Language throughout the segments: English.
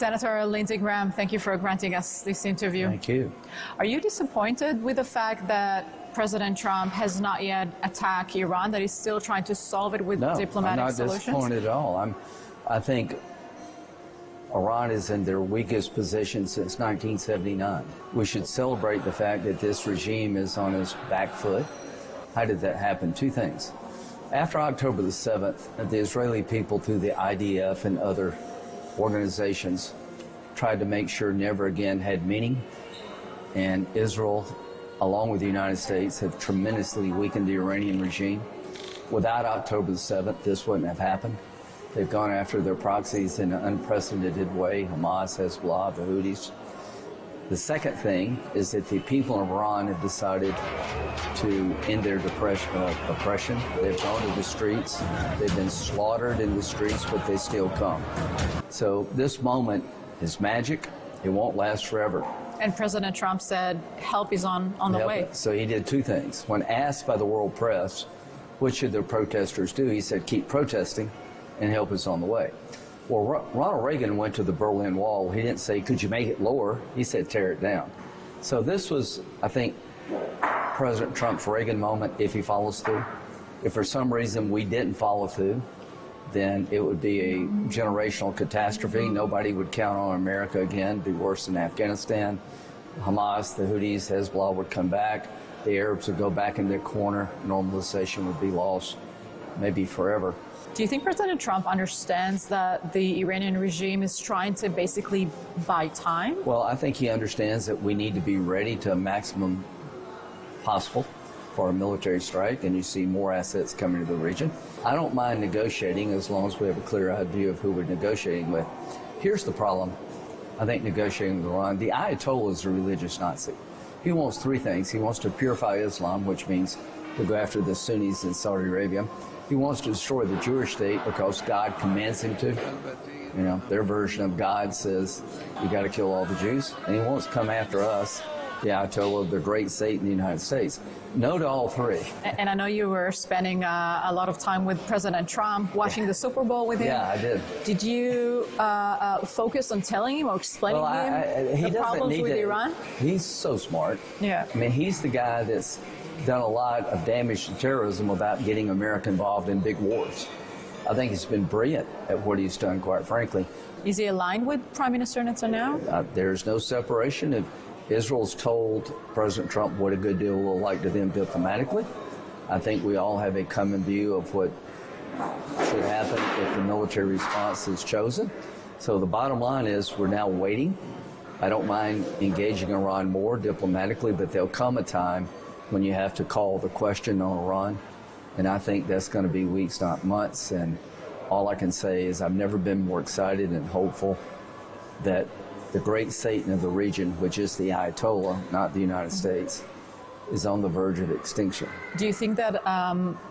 Senator Lindsey Graham, thank you for granting us this interview. Thank you. Are you disappointed with the fact that President Trump has not yet attacked Iran, that he's still trying to solve it with diplomatic solutions? No, I'm not disappointed at all. I think Iran is in their weakest position since 1979. We should celebrate the fact that this regime is on its back foot. How did that happen? Two things. After October the 7th, the Israeli people, through the IDF and other organizations, tried to make sure never again had meaning. And Israel, along with the United States, have tremendously weakened the Iranian regime. Without October the 7th, this wouldn't have happened. They've gone after their proxies in an unprecedented way, Hamas, Hezbollah, the Houthis. The second thing is that the people of Iran have decided to end their oppression. They've gone to the streets. They've been slaughtered in the streets, but they still come. So this moment is magic. It won't last forever. And President Trump said help is on the way. So he did two things. When asked by the world press, what should the protesters do, he said, keep protesting and help is on the way. Well, Ronald Reagan went to the Berlin Wall. He didn't say, could you make it lower? He said, tear it down. So this was, I think, President Trump's Reagan moment if he follows through. If for some reason we didn't follow through, then it would be a generational catastrophe. Nobody would count on America again. It'd be worse than Afghanistan. Hamas, the Houthis, Hezbollah would come back. The Arabs would go back in their corner. Normalization would be lost, maybe forever. Do you think President Trump understands that the Iranian regime is trying to basically buy time? Well, I think he understands that we need to be ready to a maximum possible for a military strike, and you see more assets coming to the region. I don't mind negotiating as long as we have a clear-eyed view of who we're negotiating with. Here's the problem, I think, negotiating with Iran. The Ayatollah is a religious Nazi. He wants three things. He wants to purify Islam, which means to go after the Sunnis in Saudi Arabia. He wants to destroy the Jewish state because God commands him to. You know, their version of God says, you got to kill all the Jews. And he wants to come after us, the Ayatollah, the great state in the United States. No to all three. And I know you were spending a lot of time with President Trump, watching the Super Bowl with him. Yeah, I did. Did you focus on telling him or explaining him the problems with Iran? He's so smart. Yeah. I mean, he's the guy that's done a lot of damage to terrorism without getting America involved in big wars. I think he's been brilliant at what he's done, quite frankly. Is he aligned with Prime Minister Netanyahu? There's no separation. If Israel's told President Trump what a good deal will look like to them diplomatically, I think we all have a common view of what should happen if the military response is chosen. So the bottom line is we're now waiting. I don't mind engaging Iran more diplomatically, but there'll come a time when you have to call the question on Iran. And I think that's going to be weeks, not months. And all I can say is I've never been more excited and hopeful that the great Satan of the region, which is the Ayatollah, not the United States, is on the verge of extinction. Do you think that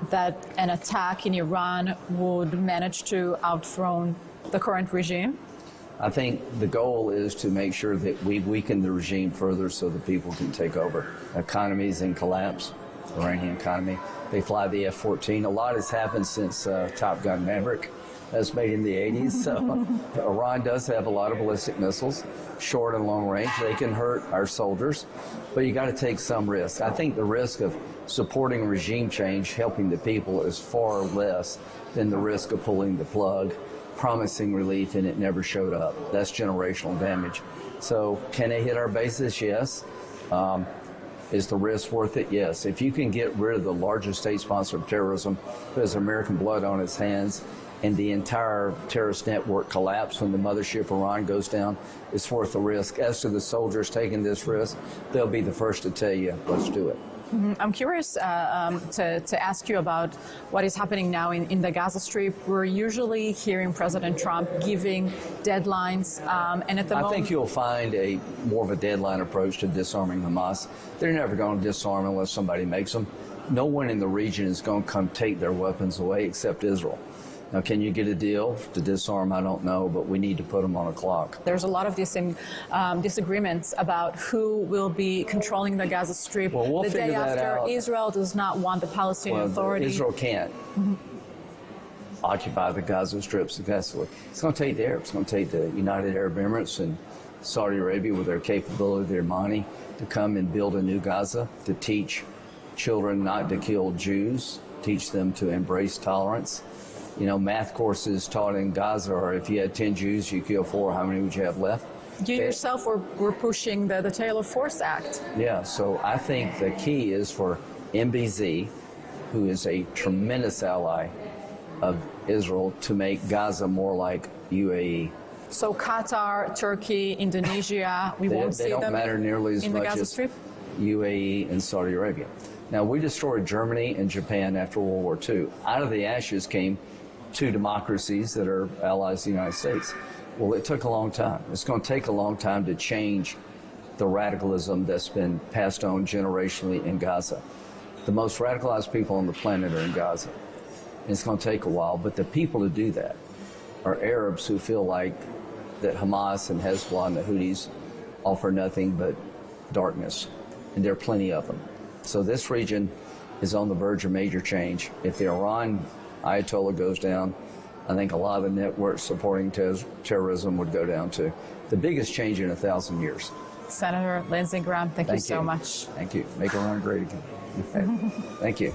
that an attack in Iran would manage to outthrone the current regime? I think the goal is to make sure that we weaken the regime further so the people can take over. Economy's in collapse, Iranian economy. They fly the F-14. A lot has happened since Top Gun Maverick. That's made in the 80s. So Iran does have a lot of ballistic missiles, short and long range. They can hurt our soldiers, but you got to take some risk. I think the risk of supporting regime change, helping the people, is far less than the risk of pulling the plug, promising relief, and it never showed up. That's generational damage. So can they hit our bases? Yes. Is the risk worth it? Yes. If you can get rid of the largest state sponsor of terrorism who has American blood on its hands, and the entire terrorist network collapse when the mothership Iran goes down, it's worth the risk. As to the soldiers taking this risk, they'll be the first to tell you, let's do it. I'm curious to ask you about what is happening now in the Gaza Strip. We're usually hearing President Trump giving deadlines, and at the moment, I think you'll find a more of a deadline approach to disarming Hamas. They're never going to disarm unless somebody makes them. No one in the region is going to come take their weapons away except Israel. Now, can you get a deal to disarm? I don't know, but we need to put them on a clock. There's a lot of disagreements about who will be controlling the Gaza Strip we'll the day figure that after out. Israel does not want the Palestinian Authority. Israel can't. occupy the Gaza Strip successfully. It's going to take the Arabs. It's going to take the United Arab Emirates and Saudi Arabia with their capability, their money, to come and build a new Gaza, to teach children not to kill Jews, teach them to embrace tolerance. You know, math courses taught in Gaza are if you had 10 Jews, you kill 4, how many would you have left? You yourself were pushing the Taylor Force Act. Yeah, so I think the key is for MBZ, who is a tremendous ally of Israel, to make Gaza more like UAE. So Qatar, Turkey, Indonesia, we won't see them. They don't matter nearly as in the much Gaza as Strip? UAE and Saudi Arabia. Now, we destroyed Germany and Japan after World War II. Out of the ashes came 2 democracies that are allies of the United States. Well, it took a long time. It's going to take a long time to change the radicalism that's been passed on generationally in Gaza. The most radicalized people on the planet are in Gaza. And it's going to take a while, but the people who do that are Arabs who feel like that Hamas and Hezbollah and the Houthis offer nothing but darkness, and there are plenty of them. So this region is on the verge of major change. If the Iran Ayatollah goes down, I think a lot of the networks supporting terrorism would go down too. The biggest change in 1,000 years. Senator Lindsey Graham, thank you so much. Thank you. Make Iran great again. Okay. Thank you.